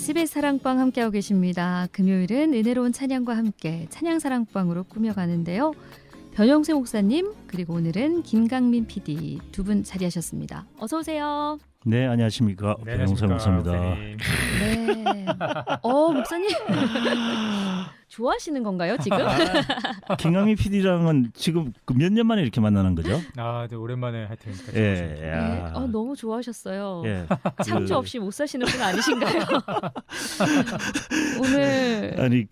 SBS 사랑방 함께하고 계십니다. 금요일은 은혜로운 찬양과 함께 찬양사랑방으로 꾸며가는데요. 변영세 목사님 그리고 오늘은 김강민 PD 두 분 자리하셨습니다. 어서 오세요. 네, 안녕하십니까. 네, 변영세 목사입니다. 네. 목사님 좋아하시는 건가요 지금? 김강민 PD랑은 지금 몇 년 만에 이렇게 만나는 거죠? 네, 오랜만에 하여튼 같이 예, 오셨습니다. 네. 너무 좋아하셨어요. 예. 창조 없이 못 사시는 분 아니신가요? 오늘 아니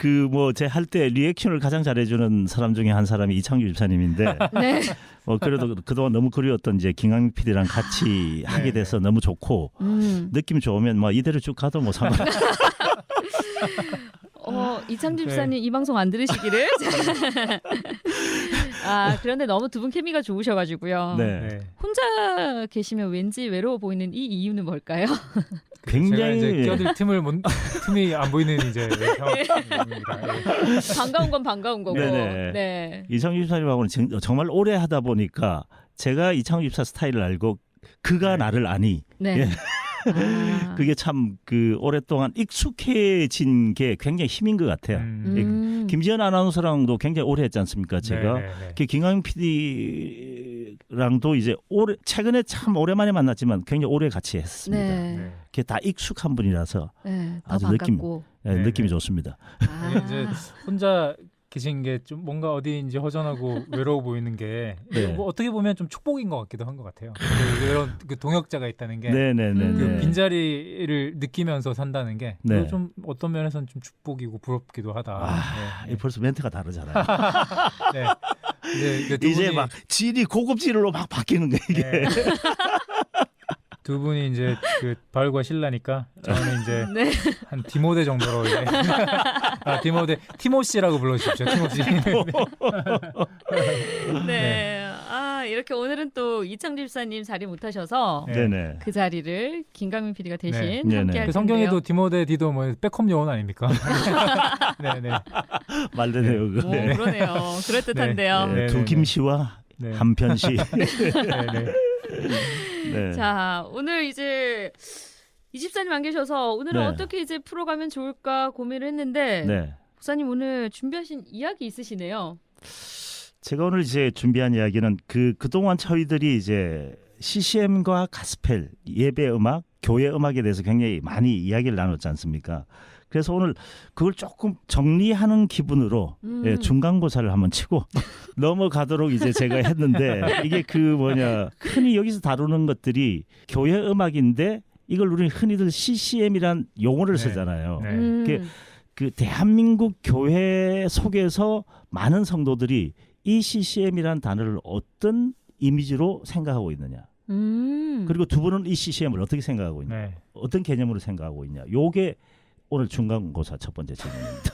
제 할 때 리액션을 가장 잘해주는 사람 중에 한 사람이 이창규 집사님인데 네. 그래도 그동안 너무 그리웠던 이제 김강민 PD랑 같이 하게 돼서 너무 좋고 느낌 좋으면 이대로 쭉 가도 상관. 이창규 집사님 이 방송 안 들으시기를. 그런데 너무 두 분 케미가 좋으셔가지고요. 네. 혼자 계시면 왠지 외로워 보이는 이 이유는 뭘까요? 굉장히 제가 이제 끼어들 틈이 안 보이는 이제 상황입니다. 반가운 건 반가운 거고. 네네. 네. 이창규 집사님하고는 정말 오래 하다 보니까 제가 이창규 집사 스타일을 알고 그가 나를 아니. 네. 예. 그게 참 오랫동안 익숙해진 게 굉장히 힘인 것 같아요. 김지연 아나운서랑도 굉장히 오래 했지 않습니까? 제가 김강민 PD랑도 이제 최근에 참 오랜만에 만났지만 굉장히 오래 같이 했습니다. 네. 그게 다 익숙한 분이라서 더 아주 반갑고. 느낌이 좋습니다. 이제 혼자 계신 게 좀 뭔가 어디인지 허전하고 외로워 보이는 게 어떻게 보면 좀 축복인 것 같기도 한 것 같아요. 이런 동역자가 있다는 게 네네네. 빈자리를 느끼면서 산다는 게 좀 어떤 면에서는 좀 축복이고 부럽기도 하다. 벌써 멘트가 다르잖아요. 네. 이제 막 질이 고급질로 막 바뀌는 거예요 이게. 네. 두 분이 이제 바울과 신라니까 저는 이제 한 디모데 정도로 이제 티모시라고 불러주십시오. 티모시. 네. 이렇게 오늘은 또 이창규 집사님 자리 못 하셔서 네네. 그 자리를 김강민 PD가 대신 네. 함께 할 텐데요. 성경에도 디모데 디도 백홈 요원 아닙니까? 네네. 말되네요. 그러네요. 그럴듯한데요. 네. 두 김씨와 한 편씨. 네. 자, 오늘 이제 이 집사님 안 계셔서 오늘은 어떻게 이제 풀어가면 좋을까 고민을 했는데 목사님 오늘 준비하신 이야기 있으시네요. 제가 오늘 이제 준비한 이야기는 그동안 저희들이 이제 CCM과 가스펠, 예배 음악, 교회 음악에 대해서 굉장히 많이 이야기를 나눴지 않습니까? 그래서 오늘 그걸 조금 정리하는 기분으로 중간고사를 한번 치고 넘어가도록 이제 제가 했는데 이게 흔히 여기서 다루는 것들이 교회 음악인데 이걸 우리는 흔히들 CCM이란 용어를 쓰잖아요. 대한민국 교회 속에서 많은 성도들이 이 CCM이란 단어를 어떤 이미지로 생각하고 있느냐. 그리고 두 분은 이 CCM을 어떻게 생각하고 있냐. 어떤 개념으로 생각하고 있냐. 요게 오늘 중간고사 첫 번째 질문입니다.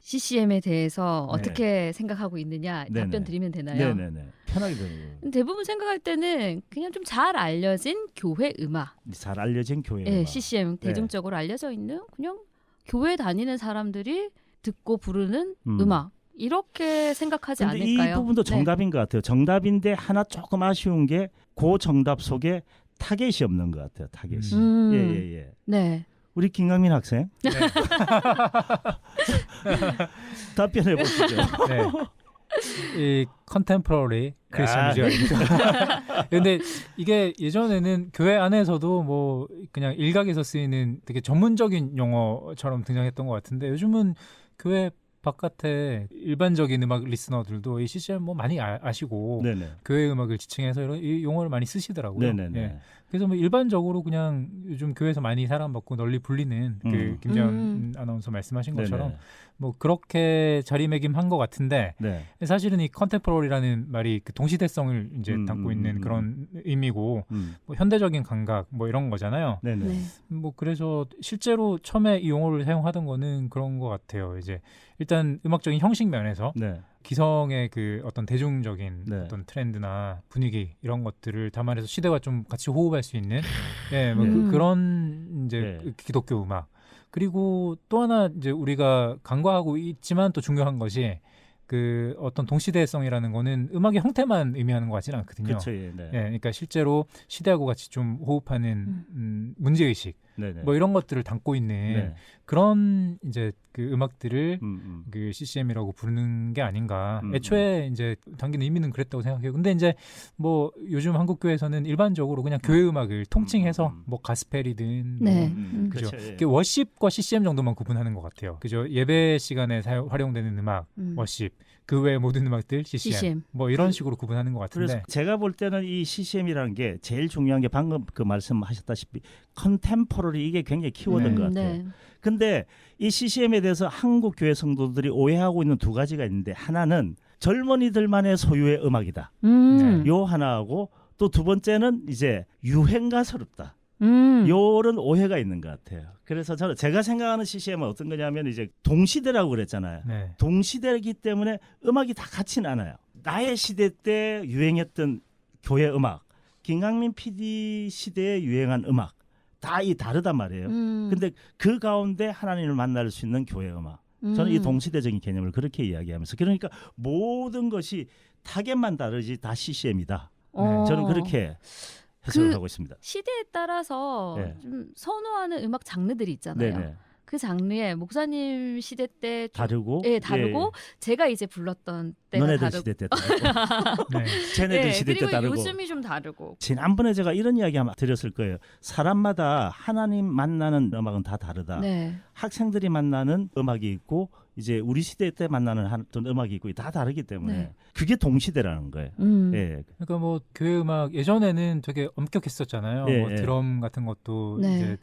CCM에 대해서 어떻게 생각하고 있느냐 답변 드리면 되나요? 네네네. 편하게 드려요. 대부분 생각할 때는 그냥 좀 잘 알려진 교회 음악. 잘 알려진 교회 음악. CCM 대중적으로 알려져 있는 그냥 교회 다니는 사람들이 듣고 부르는 음악. 이렇게 생각하지 않을까요? 이 부분도 정답인 것 같아요. 정답인데 하나 조금 아쉬운 게 그 정답 속에 타겟이 없는 것 같아요. 타겟이. 예. 네. 우리 김강민 학생. 답변해 보시죠. 이 컨템포러리 크리스천 뮤직입니다. 근데 이게 예전에는 교회 안에서도 그냥 일각에서 쓰이는 되게 전문적인 용어처럼 등장했던 것 같은데 요즘은 교회 바깥에 일반적인 음악 리스너들도 이 CCM 많이 아시고 교회 음악을 지칭해서 이 용어를 많이 쓰시더라고요. 그래서 일반적으로 그냥 요즘 교회에서 많이 사랑받고 널리 불리는 김재현 아나운서 말씀하신 것처럼 그렇게 자리매김한 것 같은데 사실은 이 컨템포러리라는 말이 동시대성을 이제 담고 있는 그런 의미고 현대적인 감각 이런 거잖아요. 그래서 실제로 처음에 이 용어를 사용하던 거는 그런 것 같아요. 이제 일단 음악적인 형식 면에서 기성의 어떤 대중적인 어떤 트렌드나 분위기 이런 것들을 담아내서 시대와 좀 같이 호흡할 수 있는 그런 이제 기독교 음악. 그리고 또 하나 이제 우리가 간과하고 있지만 또 중요한 것이 그 어떤 동시대성이라는 거는 음악의 형태만 의미하는 것 같지는 않거든요. 그렇죠. 예, 네. 예, 그러니까 실제로 시대하고 같이 좀 호흡하는 문제의식 네네. 뭐 이런 것들을 담고 있는 네. 그런 이제 그 음악들을 음. 그 CCM이라고 부르는 게 아닌가. 음, 애초에 이제 당기는 의미는 그랬다고 생각해요. 근데 이제 뭐 요즘 한국 교회에서는 일반적으로 그냥 교회 음악을 통칭해서 뭐 가스펠이든 네. 뭐 그죠. 그렇죠. 예. 그 워십과 CCM 정도만 구분하는 것 같아요. 그죠. 예배 시간에 활용되는 음악, 워십. 그 외의 모든 음악들 CCM. CCM. 뭐 이런 식으로 구분하는 것 같은데. 그래서 제가 볼 때는 이 CCM이라는 게 제일 중요한 게 방금 그 말씀하셨다시피 컨템포러리 이게 굉장히 키워드인 것 같아요. 네. 근데 이 CCM에 대해서 한국 교회 성도들이 오해하고 있는 두 가지가 있는데 하나는 젊은이들만의 소유의 음악이다. 요 하나하고 또 두 번째는 이제 유행가스럽다. 요런 오해가 있는 것 같아요. 그래서 제가 생각하는 CCM은 어떤 거냐면 이제 동시대라고 그랬잖아요. 네. 동시대이기 때문에 음악이 다 같지는 않아요. 나의 시대 때 유행했던 교회 음악, 김강민 PD 시대에 유행한 음악 다 다르단 말이에요. 근데 그 가운데 하나님을 만날 수 있는 교회 음악. 저는 이 동시대적인 개념을 그렇게 이야기하면서 그러니까 모든 것이 타겟만 다르지 다 CCM이다. 저는 그렇게 해석을 하고 있습니다. 시대에 따라서 네. 좀 선호하는 음악 장르들이 있잖아요. 네네. 그 장르에 목사님 시대 때 좀, 다르고, 예, 다르고 제가 이제 불렀던 때가 너네들 다르고, 시대 때 다르고, 네. 쟤네들 예, 시대 때 그리고 다르고. 요즘이 좀 다르고. 지난번에 제가 이런 이야기 아마 드렸을 거예요. 사람마다 하나님 만나는 음악은 다 다르다. 네. 학생들이 만나는 음악이 있고 이제 우리 시대 때 만나는 어떤 음악이 있고 다 다르기 때문에 네. 그게 동시대라는 거예요. 예. 그러니까 뭐 교회 음악 예전에는 되게 엄격했었잖아요. 예, 뭐 예. 드럼 같은 것도 네. 이제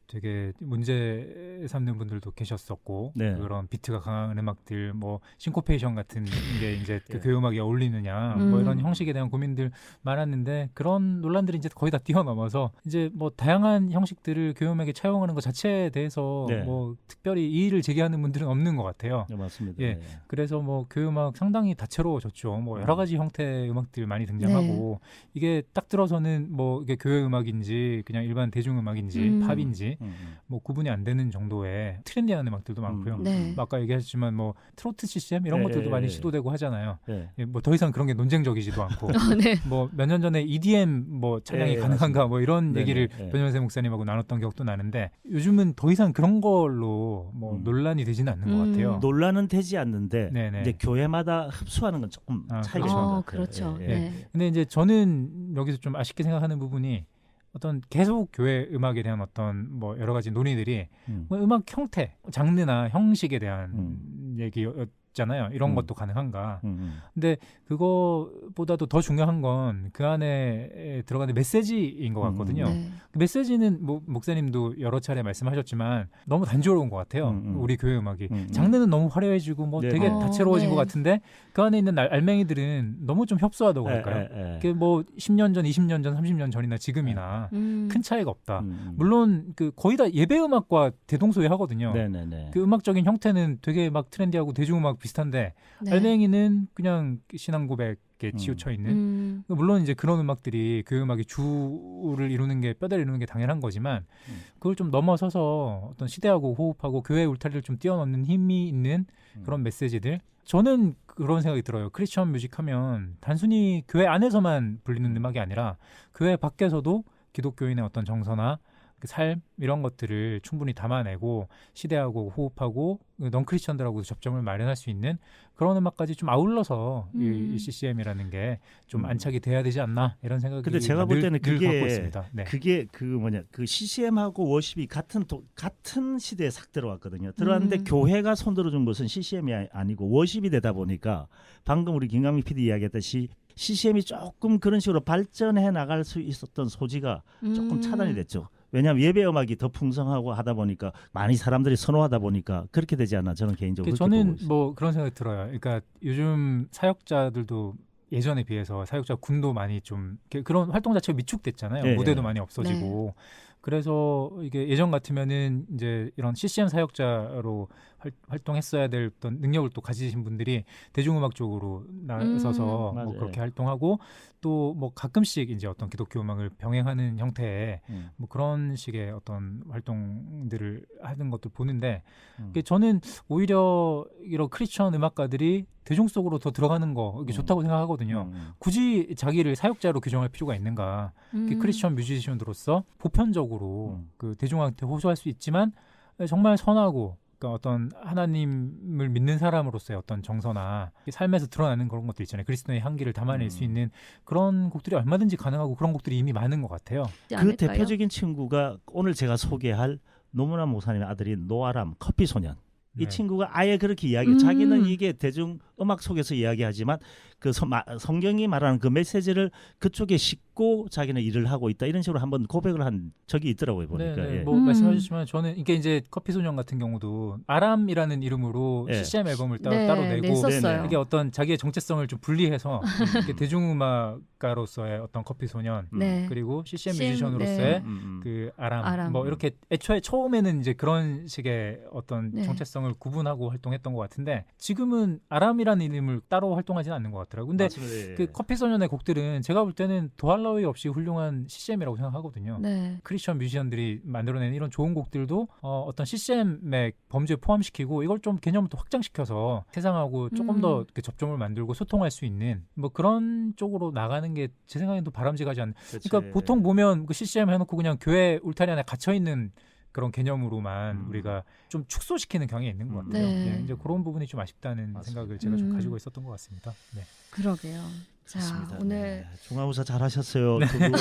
되게 문제 삼는 분들도 계셨었고 네. 그런 비트가 강한 음악들 뭐 싱코페이션 같은 게 이제 그 예. 교회 음악에 어울리느냐 뭐 이런 형식에 대한 고민들 많았는데 그런 논란들이 이제 거의 다 뛰어넘어서 이제 뭐 다양한 형식들을 교회 음악에 차용하는 것 자체에 대해서 네. 뭐 특별히 이의를 제기하는 분들은 없는 것 같아요. 네, 맞습니다. 예. 예. 그래서 뭐 교회 음악 상당히 다채로워졌죠. 뭐 여러 가지 형태의 음악들 많이 등장하고 이게 딱 들어서는 뭐 이게 교회 음악인지 그냥 일반 대중 음악인지 팝인지 뭐 구분이 안 되는 정도의 트렌디한 음악들도 많고요. 네. 뭐 아까 얘기하셨지만 뭐 트로트 CCM 이런 예, 것들도 예, 많이 예. 시도되고 하잖아요. 예. 예, 뭐 더 이상 그런 게 논쟁적이지도 않고 네. 뭐 몇 년 전에 EDM 뭐 찬양이 예, 가능한가 맞습니다. 뭐 이런 네네, 얘기를 예. 변현세 목사님하고 나눴던 기억도 나는데 요즘은 더 이상 그런 걸로 뭐 논란이 되지는 않는 것 같아요. 논란은 되지 않는데 네네. 이제 교회마다 흡수하는 건 조금 차이가 있는 것 같아요. 그렇죠. 예, 예. 네. 근데 이제 저는 여기서 좀 아쉽게 생각하는 부분이 어떤 계속 교회 음악에 대한 어떤 뭐 여러 가지 논의들이 뭐 음악 형태, 장르나 형식에 대한 얘기였잖아요. 이런 것도 가능한가? 근데 그거보다도 더 중요한 건 그 안에 들어가는 메시지인 것 같거든요. 네. 그 메시지는 뭐 목사님도 여러 차례 말씀하셨지만 너무 단조로운 것 같아요. 우리 교회 음악이 장르는 너무 화려해지고 뭐 네. 되게 다채로워진 네. 것 같은데 그 안에 있는 알맹이들은 너무 좀 협소하다고 할까요? 그게 뭐 10년 전, 20년 전, 30년 전이나 지금이나 큰 차이가 없다. 물론 그 거의 다 예배 음악과 대동소이하거든요. 네네네. 그 음악적인 형태는 되게 막 트렌디하고 대중음악 비슷한데 네. 알맹이는 그냥 신앙 고백에 치우쳐 있는. 물론 이제 그런 음악들이 그 음악이 주를 이루는 게 뼈대를 이루는 게 당연한 거지만 그걸 좀 넘어서서 어떤 시대하고 호흡하고 교회의 울타리를 좀 뛰어넘는 힘이 있는 그런 메시지들. 저는 그런 생각이 들어요. 크리스천 뮤직 하면 단순히 교회 안에서만 불리는 음악이 아니라 교회 밖에서도 기독교인의 어떤 정서나 그 삶 이런 것들을 충분히 담아내고 시대하고 호흡하고 넌크리스천들하고도 접점을 마련할 수 있는 그런 음악까지 좀 아울러서 이 CCM이라는 게 좀 안착이 돼야 되지 않나 이런 생각이 근데 제가 볼 때는 늘 그게 갖고 있습니다. 네. 그게 그 CCM하고 워십이 같은 시대에 싹 들어왔거든요. 들어왔는데 교회가 손들어준 것은 CCM이 아니고 워십이 되다 보니까 방금 우리 김강민 PD 이야기했듯이 CCM이 조금 그런 식으로 발전해 나갈 수 있었던 소지가 조금 차단이 됐죠. 왜냐하면 예배 음악이 더 풍성하고 하다 보니까 많이 사람들이 선호하다 보니까 그렇게 되지 않나 저는 개인적으로 그렇게 보고 저는 있어요. 뭐 그런 생각이 들어요. 그러니까 요즘 사역자들도 예전에 비해서 사역자 군도 많이 좀 그런 활동 자체가 위축됐잖아요. 네, 무대도 네. 많이 없어지고. 그래서 이게 예전 같으면은 이제 이런 CCM 사역자로 활동했어야 될 어떤 능력을 또 가지신 분들이 대중음악 쪽으로 나서서 뭐 맞아요. 그렇게 활동하고 또 뭐 가끔씩 이제 어떤 기독교 음악을 병행하는 형태의 뭐 그런 식의 어떤 활동들을 하는 것들 보는데 저는 오히려 이런 크리스천 음악가들이 대중 속으로 더 들어가는 거 이게 좋다고 생각하거든요. 굳이 자기를 사역자로 규정할 필요가 있는가? 크리스천 뮤지션으로서 보편적으로 그 대중한테 호소할 수 있지만 정말 선하고 그러니까 어떤 하나님을 믿는 사람으로서의 어떤 정서나 삶에서 드러나는 그런 것들 있잖아요. 그리스도의 향기를 담아낼 수 있는 그런 곡들이 얼마든지 가능하고 그런 곡들이 이미 많은 것 같아요. 그 않을까요? 대표적인 친구가 오늘 제가 소개할 노무남 목사님의 아들인 노아람 커피소년. 이 네. 친구가 아예 그렇게 이야기. 자기는 이게 대중 음악 속에서 이야기하지만 그 성경이 말하는 그 메시지를 그쪽에 싣고 자기는 일을 하고 있다 이런 식으로 한번 고백을 한 적이 있더라고요 보니까. 네, 예. 뭐 말씀하셨지만 저는 이게 이제 커피소년 같은 경우도 아람이라는 이름으로 예. CCM 앨범을 따로 네, 내고 냈었어요. 이게 어떤 자기의 정체성을 좀 분리해서 이렇게 대중음악가로서의 어떤 커피소년 네. 그리고 CCM CM, 뮤지션으로서의 네. 그 아람. 아람. 뭐 이렇게 애초에 처음에는 이제 그런 식의 어떤 네. 정체성을 구분하고 활동했던 것 같은데 지금은 아람이라는 이름을 따로 활동하지는 않는 것 같더라고요. 근데 맞습니다. 예. 그 커피소년의 곡들은 제가 볼 때는 더할 나위 없이 훌륭한 CCM이라고 생각하거든요. 네. 크리스천 뮤지션들이 만들어낸 이런 좋은 곡들도 어떤 CCM의 범주에 포함시키고 이걸 좀 개념을 또 확장시켜서 세상하고 조금 더 이렇게 접점을 만들고 소통할 수 있는 뭐 그런 쪽으로 나가는 게 제 생각에도 바람직하지 않나. 그치. 그러니까 보통 보면 그 CCM 해놓고 그냥 교회 울타리 안에 갇혀 있는 그런 개념으로만 우리가 좀 축소시키는 경향이 있는 것 같아요. 네. 네, 이제 그런 부분이 좀 아쉽다는 맞습니다. 생각을 제가 좀 가지고 있었던 것 같습니다. 네. 그러게요. 자, 그렇습니다. 오늘 네. 중화무사 잘하셨어요. 두 분.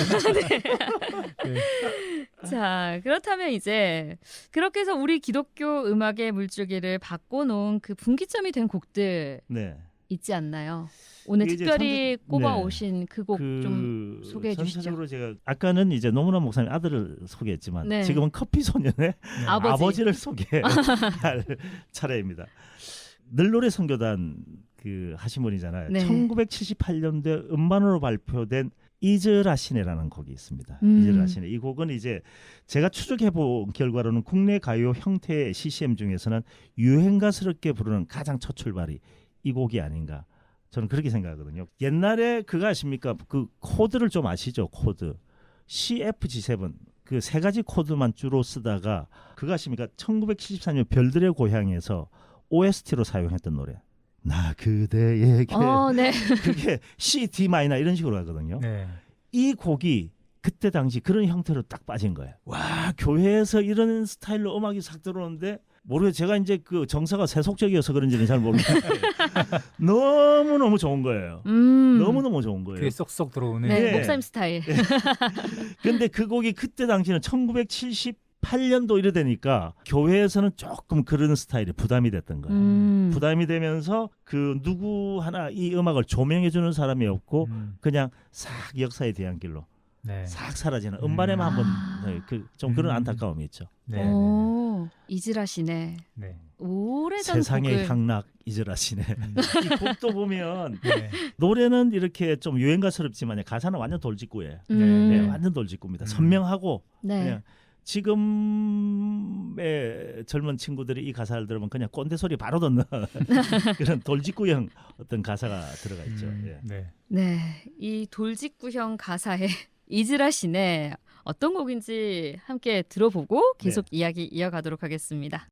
자, 그렇다면 이제 그렇게 해서 우리 기독교 음악의 물줄기를 바꿔놓은 그 분기점이 된 곡들 네. 있지 않나요? 오늘 이게 이제 특별히 선전- 꼽아 네. 오신 그 곡 좀 소개해 주시죠. 전체적으로 제가 아까는 이제 노무남 목사님 아들을 소개했지만 네. 지금은 커피소년의 아버지를 소개할 차례입니다. 늘노래 선교단 그 하신 분이잖아요. 네. 1978년도에 음반으로 발표된 이즈라시네라는 곡이 있습니다. 이즈라시네. 이 곡은 이제 제가 추적해 본 결과로는 국내 가요 형태의 CCM 중에서는 유행가스럽게 부르는 가장 첫 출발이 이 곡이 아닌가. 저는 그렇게 생각하거든요. 옛날에 그거 아십니까? 그 코드를 좀 아시죠? 코드. CFG7 그 세 가지 코드만 주로 쓰다가 그거 아십니까? 1974년 별들의 고향에서 OST로 사용했던 노래. 나 그대에게 네. 그게 C, D 마이너 이런 식으로 가거든요. 네. 이 곡이 그때 당시 그런 형태로 딱 빠진 거예요. 와, 교회에서 이런 스타일로 음악이 싹 들어오는데 모르겠어요. 제가 이제 그 정서가 세속적이어서 그런지는 잘 모르겠는데 너무너무 좋은 거예요. 너무너무 좋은 거예요. 그게 쏙쏙 들어오는. 네, 네. 목사님 스타일. 근데 그 곡이 그때 당시는 1978년도 이래 되니까 교회에서는 조금 그런 스타일이 부담이 됐던 거예요. 부담이 되면서 그 누구 하나 이 음악을 조명해 주는 사람이 없고 그냥 싹 역사의 뒤안길로 네. 싹 사라지는 음반에만 한번 좀 그런 안타까움이 있죠. 네. 오, 이즈라시네. 네. 오래전 세상의 곡을 향락 이즈라시네. 이 곡도 보면 네. 노래는 이렇게 좀 유행가스럽지만 가사는 완전 돌직구예요. 네, 완전 돌직구입니다. 선명하고 네. 그냥 지금의 젊은 친구들이 이 가사를 들으면 그냥 꼰대 소리 바로 듣는 그런 돌직구형 어떤 가사가 들어가 있죠. 예. 네. 네, 이 돌직구형 가사에 이즈라시네 어떤 곡인지 함께 들어보고 계속 이야기 이어가도록 하겠습니다.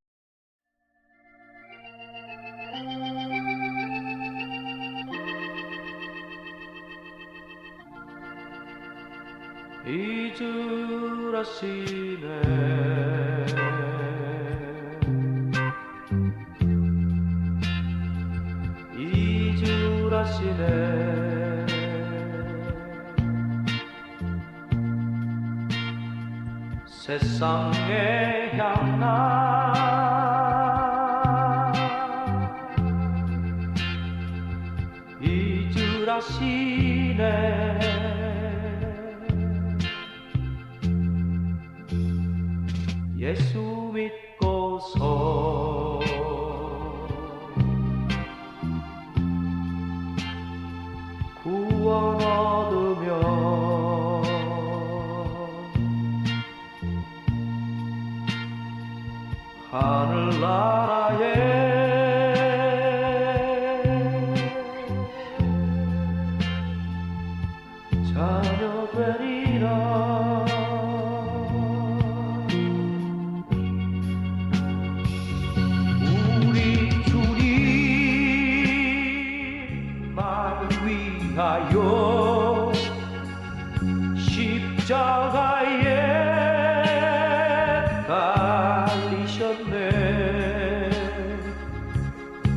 이즈라시네 세상의 향락 이즈라시네 예수 믿고서 구원 얻으면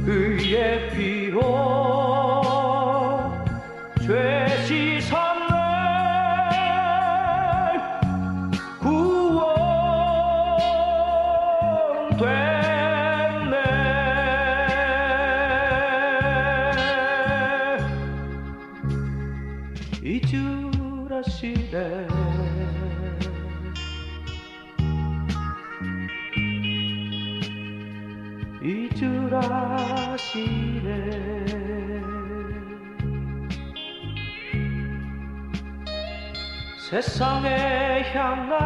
그의 피로 죄 씻었네 구원됐네 잊으라시네 잊으라시네 세상에 향한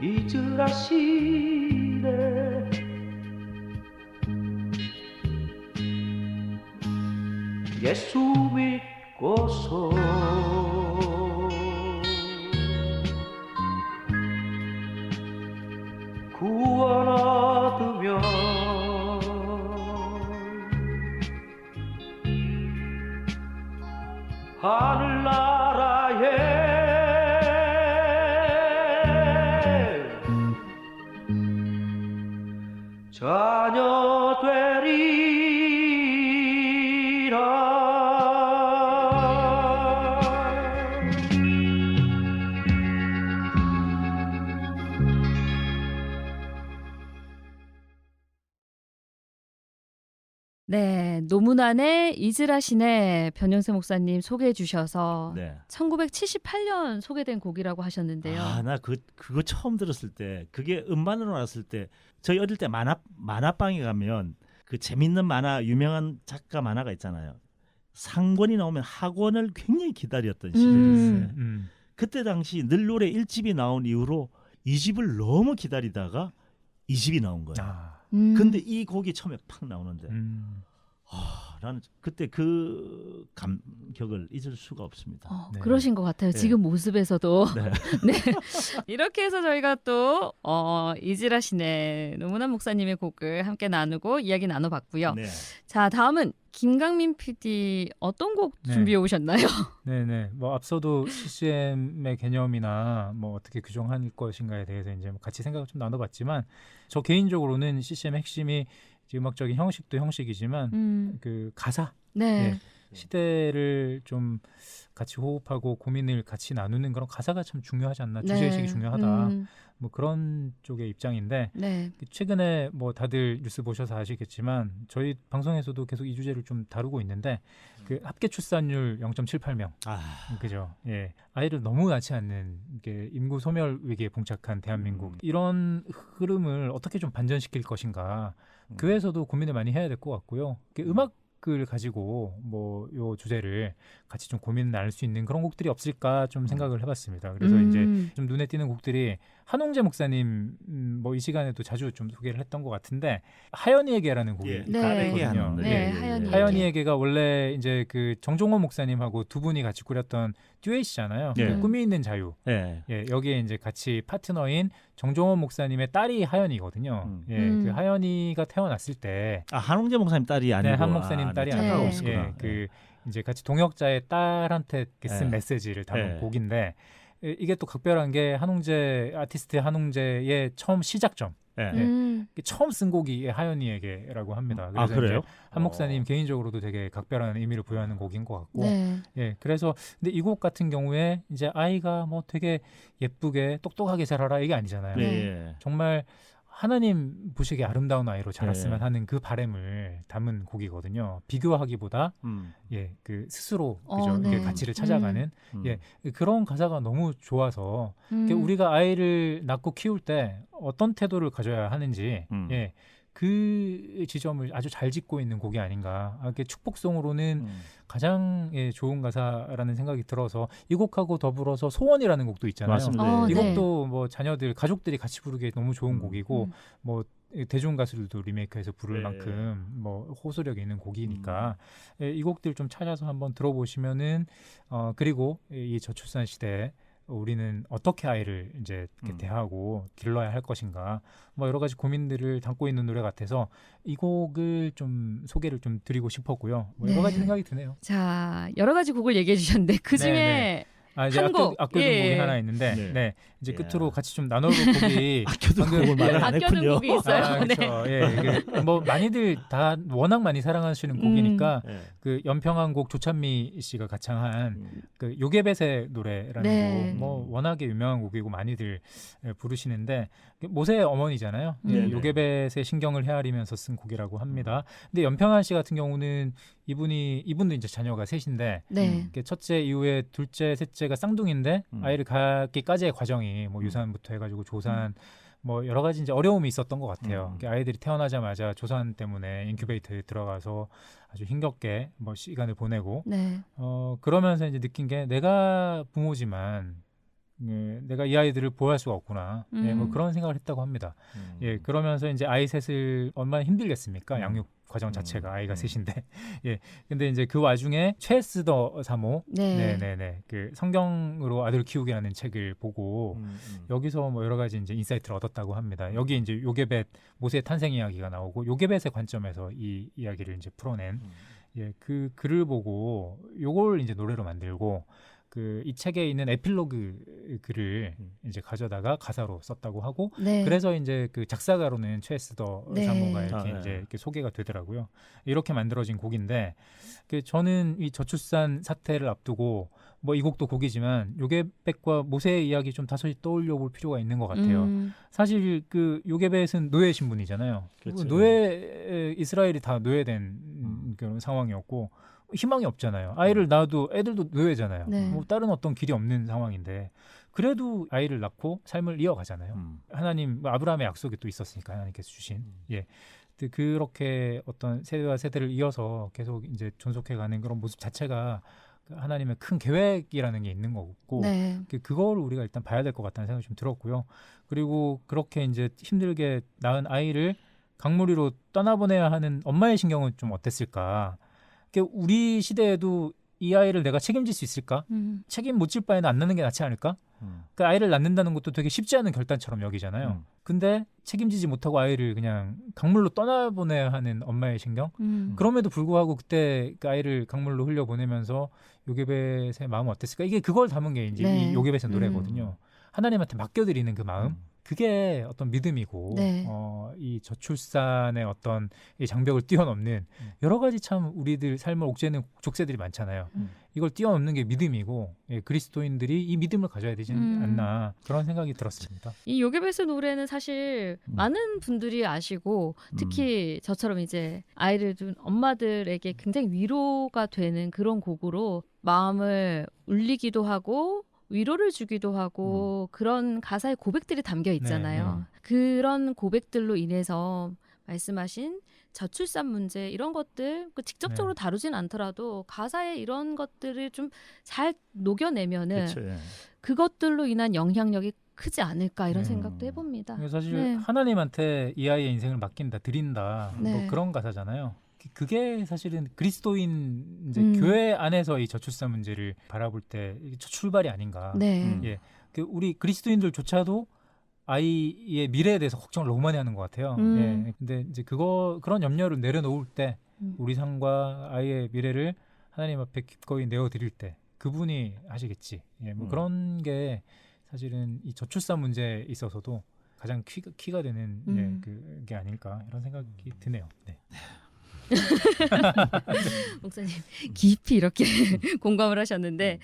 잊으라시네 예수 믿고서 구원 얻으면 하늘나라에 자녀 되리라 네, 노문안의 이즈라시네 변영세 목사님 소개해 주셔서 네. 1978년 소개된 곡이라고 하셨는데요. 아, 나 그거 처음 들었을 때, 그게 음반으로 나왔을 때, 저희 어릴 때 만화방에 가면 그 재밌는 만화, 유명한 작가 만화가 있잖아요. 상권이 나오면 학원을 굉장히 기다렸던 시절이 있어요. 그때 당시 늘 노래 1집이 나온 이후로 2집을 너무 기다리다가 2집이 나온 거예요. 아, 근데 이 곡이 처음에 팍 나오는데 나는 그때 그 감격을 잊을 수가 없습니다. 네. 그러신 것 같아요. 네. 지금 모습에서도. 네. 네. 이렇게 해서 저희가 또 이즈라시네 노문안 목사님의 곡을 함께 나누고 이야기 나눠봤고요. 네. 자, 다음은 김강민 PD 어떤 곡 네. 준비해 오셨나요? 네네. 뭐 앞서도 CCM의 개념이나 뭐 어떻게 규정할 것인가에 대해서 이제 뭐 같이 생각을 좀 나눠봤지만 저 개인적으로는 CCM의 핵심이 이제 음악적인 형식도 형식이지만 그 가사, 네. 네. 시대를 좀 같이 호흡하고 고민을 같이 나누는 그런 가사가 참 중요하지 않나, 주제의식이 중요하다, 뭐 그런 쪽의 입장인데 네. 최근에 뭐 다들 뉴스 보셔서 아시겠지만 저희 방송에서도 계속 이 주제를 좀 다루고 있는데 그 합계 출산율 0.78명, 그죠? 예, 아이를 너무 낳지 않는 게 인구 소멸 위기에 봉착한 대한민국, 이런 흐름을 어떻게 좀 반전시킬 것인가, 교회에서도 고민을 많이 해야 될 것 같고요. 음악을 가지고 뭐 요 주제를 같이 좀 고민을 나눌 수 있는 그런 곡들이 없을까 좀 생각을 해봤습니다. 그래서 이제 좀 눈에 띄는 곡들이 한홍재 목사님 뭐 이 시간에도 자주 좀 소개를 했던 것 같은데 하연이에게라는 곡이 네. 있거든요. 네, 하연이에게. 하연이에게가 원래 이제 그 정종원 목사님하고 두 분이 같이 꾸렸던 듀엣이잖아요. 네. 그 꿈이 있는 자유. 네. 예, 여기에 이제 같이 파트너인 정종원 목사님의 딸이 하연이거든요. 예, 그 하연이가 태어났을 때 한홍재 목사님 딸이 아니고 한 목사님 딸이 네, 아니고 착각하고 예, 그 이제 같이 동역자의 딸한테 이렇게 쓴 네. 메시지를 담은 네. 곡인데 이게 또 각별한 게 한홍재 아티스트 한홍재의 처음 시작점. 네. 처음 쓴 곡이 하연이에게라고 합니다. 그래서 그래요? 이제 한 목사님 개인적으로도 되게 각별한 의미를 부여하는 곡인 것 같고, 네. 예, 그래서 근데 이 곡 같은 경우에 이제 아이가 뭐 되게 예쁘게 똑똑하게 자라라 이게 아니잖아요. 네. 정말 하나님 보시기에 아름다운 아이로 자랐으면 네. 하는 그 바램을 담은 곡이거든요. 비교하기보다 예, 그 스스로 그죠? 네. 이게 가치를 찾아가는 예, 그런 가사가 너무 좋아서 우리가 아이를 낳고 키울 때 어떤 태도를 가져야 하는지 예, 그 지점을 아주 잘 짚고 있는 곡이 아닌가. 이렇게 축복송으로는 가장 예, 좋은 가사라는 생각이 들어서 이 곡하고 더불어서 소원이라는 곡도 있잖아요. 맞습니다. 이 네. 곡도 뭐 자녀들 가족들이 같이 부르기에 너무 좋은 곡이고 뭐 대중 가수들도 리메이크해서 부를 네. 만큼 뭐 호소력 있는 곡이니까 예, 이 곡들 좀 찾아서 한번 들어보시면은 그리고 이 저출산 시대에 우리는 어떻게 아이를 이제 이렇게 대하고 길러야 할 것인가 뭐 여러 가지 고민들을 담고 있는 노래 같아서 이 곡을 좀 소개를 좀 드리고 싶었고요. 뭐 여러 네. 가지 생각이 드네요. 자, 여러 가지 곡을 얘기해 주셨는데 그 중에 네, 이제 한 곡. 아껴둔 예. 곡이 하나 있는데 네. 네. 이제 예. 끝으로 같이 좀 나눠볼 곡이 아껴둔 방금 곡을 말을 안 아껴둔 했군요. 곡이 있어요. 네. 그렇죠. 예, 이게 뭐 많이들 다 워낙 많이 사랑하시는 곡이니까 예. 그 연평한 곡 조찬미 씨가 가창한 그 요괴벳의 노래라는 네. 곡, 뭐 워낙에 유명한 곡이고 많이들 부르시는데 모세의 어머니잖아요. 네. 요괴벳의 신경을 헤아리면서 쓴 곡이라고 합니다. 근데 연평한 씨 같은 경우는 이분도 이제 자녀가 셋인데 네. 이렇게 첫째 이후에 둘째, 셋째가 쌍둥이인데 아이를 갖기까지의 과정이 뭐 유산부터 해가지고 조산 뭐 여러 가지 이제 어려움이 있었던 것 같아요. 아이들이 태어나자마자 조산 때문에 인큐베이터에 들어가서 아주 힘겹게 뭐 시간을 보내고 네. 그러면서 이제 느낀 게 내가 부모지만 내가 이 아이들을 보호할 수가 없구나. 예, 뭐 그런 생각을 했다고 합니다. 예, 그러면서 이제 아이 셋을 얼마나 힘들겠습니까? 양육 과정 자체가 아이가 셋인데. 예. 근데 이제 그 와중에 최스더 사모 네. 네네네. 그 성경으로 아들을 키우기라는 책을 보고 여기서 뭐 여러 가지 이제 인사이트를 얻었다고 합니다. 여기 이제 요게벳 모세의 탄생 이야기가 나오고 요게벳의 관점에서 이 이야기를 이제 풀어낸 예, 그 글을 보고 요걸 이제 노래로 만들고 그 이 책에 있는 에필로그 글을 이제 가져다가 가사로 썼다고 하고 네. 그래서 이제 그 작사가로는 최스더 네. 사모가 이렇게 네. 이제 이렇게 소개가 되더라고요. 이렇게 만들어진 곡인데 그 저는 이 저출산 사태를 앞두고 뭐 이 곡도 곡이지만 요게벳과 모세의 이야기 좀 다소 떠올려 볼 필요가 있는 것 같아요. 사실 그 요게벳은 노예 신분이잖아요. 그렇죠. 이스라엘이 다 노예된 그런 상황이었고 희망이 없잖아요. 아이를 낳아도 애들도 노예잖아요. 네. 뭐 다른 어떤 길이 없는 상황인데 그래도 아이를 낳고 삶을 이어가잖아요. 하나님 아브라함의 약속이 또 있었으니까 하나님께서 주신 예. 그렇게 어떤 세대와 세대를 이어서 계속 이제 존속해가는 그런 모습 자체가 하나님의 큰 계획이라는 게 있는 거고 네. 그거를 우리가 일단 봐야 될 것 같다는 생각이 좀 들었고요. 그리고 그렇게 이제 힘들게 낳은 아이를 강무리로 떠나보내야 하는 엄마의 신경은 좀 어땠을까? 우리 시대에도 이 아이를 내가 책임질 수 있을까? 책임 못 질 바에는 안 낳는 게 낫지 않을까? 그 아이를 낳는다는 것도 되게 쉽지 않은 결단처럼 여기잖아요. 근데 책임지지 못하고 아이를 그냥 강물로 떠나보내야 하는 엄마의 신경? 그럼에도 불구하고 그때 그 아이를 강물로 흘려보내면서 요게벳의 마음은 어땠을까? 이게 그걸 담은 게 이제 네. 이 요게벳의 노래거든요. 하나님한테 맡겨드리는 그 마음? 그게 어떤 믿음이고 네. 이 저출산의 어떤 이 장벽을 뛰어넘는 여러 가지 참 우리들 삶을 옥죄는 족쇄들이 많잖아요. 이걸 뛰어넘는 게 믿음이고 예, 그리스도인들이 이 믿음을 가져야 되지 않나 그런 생각이 들었습니다. 이 요게벳의 노래는 사실 많은 분들이 아시고 특히 저처럼 이제 아이를 둔 엄마들에게 굉장히 위로가 되는 그런 곡으로 마음을 울리기도 하고 위로를 주기도 하고 그런 가사의 고백들이 담겨 있잖아요. 그런 고백들로 인해서 말씀하신 저출산 문제 이런 것들 직접적으로 다루진 않더라도 가사에 이런 것들을 좀 잘 녹여내면은 그렇죠. 예. 그것들로 인한 영향력이 크지 않을까 이런 생각도 해봅니다. 사실 네. 하나님한테 이 아이의 인생을 맡긴다, 드린다 네. 뭐 그런 가사잖아요. 그게 사실은 그리스도인 이제 교회 안에서 이 저출산 문제를 바라볼 때 첫 출발이 아닌가. 네. 예, 우리 그리스도인들조차도 아이의 미래에 대해서 걱정을 너무 많이 하는 것 같아요. 예, 근데 이제 그런 염려를 내려놓을 때 우리 삶과 아이의 미래를 하나님 앞에 기꺼이 내어드릴 때 그분이 하시겠지. 예, 뭐 그런 게 사실은 이 저출산 문제에 있어서도 가장 키가 되는 예, 그게 아닐까 이런 생각이 드네요. 네. 목사님 깊이 이렇게 공감을 하셨는데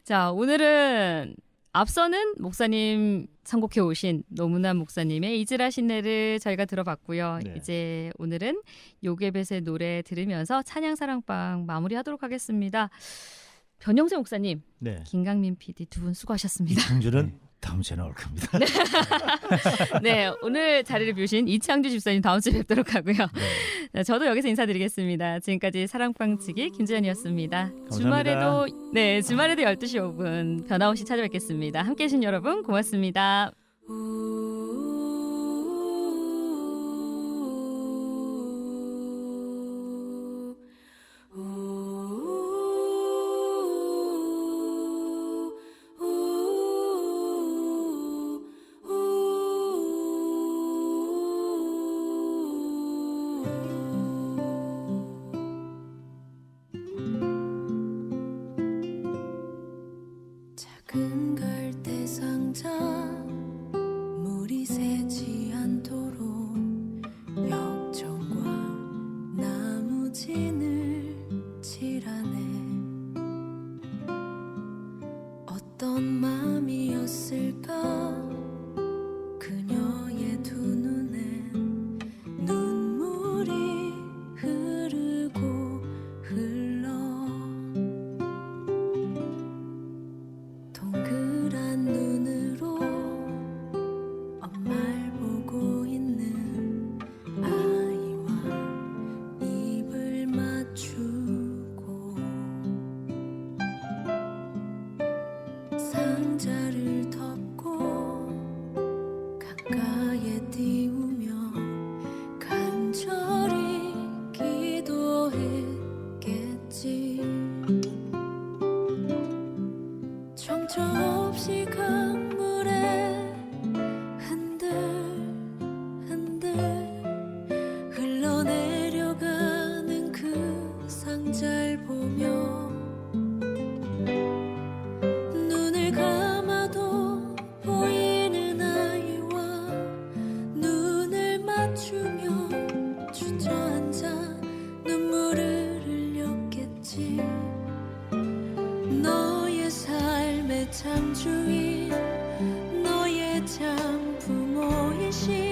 자 오늘은 앞서는 목사님 선곡해 오신 노문환 목사님의 이즈라 신내를 저희가 들어봤고요. 네. 이제 오늘은 요게벳의 노래 들으면서 찬양사랑방 마무리하도록 하겠습니다. 변영세 목사님, 네. 김강민 PD 두 분 수고하셨습니다. 이창주는 다음 주에 나올 겁니다. 네, 오늘 자리를 비우신 이창주 집사님 다음 주에 뵙도록 하고요. 네, 저도 여기서 인사드리겠습니다. 지금까지 사랑방 측의 김주연이었습니다. 주말에도 12시 5분 변함없이 찾아뵙겠습니다. 함께해 주신 여러분 고맙습니다. 상자 물이 새지 않도록 역청과 나무진을 칠하네. 어떤 맘이었을까 그녀의 두 눈엔 눈물이 흐르고 흘러. 동그란 눈으로 엄마를 보고 있는 아이와 입을 맞추고 상자를 덮고 가까이에 띄우며 간절히 기도했겠지. 정처 없이 강물에 흔들흔들 흘러내려가는 그 상자를 보며 눈을 감아도 보이는 아이와 눈을 맞추며 주저앉아 눈물을 흘렸겠지. 너의 삶의 참 주인, 너의 참 부모이신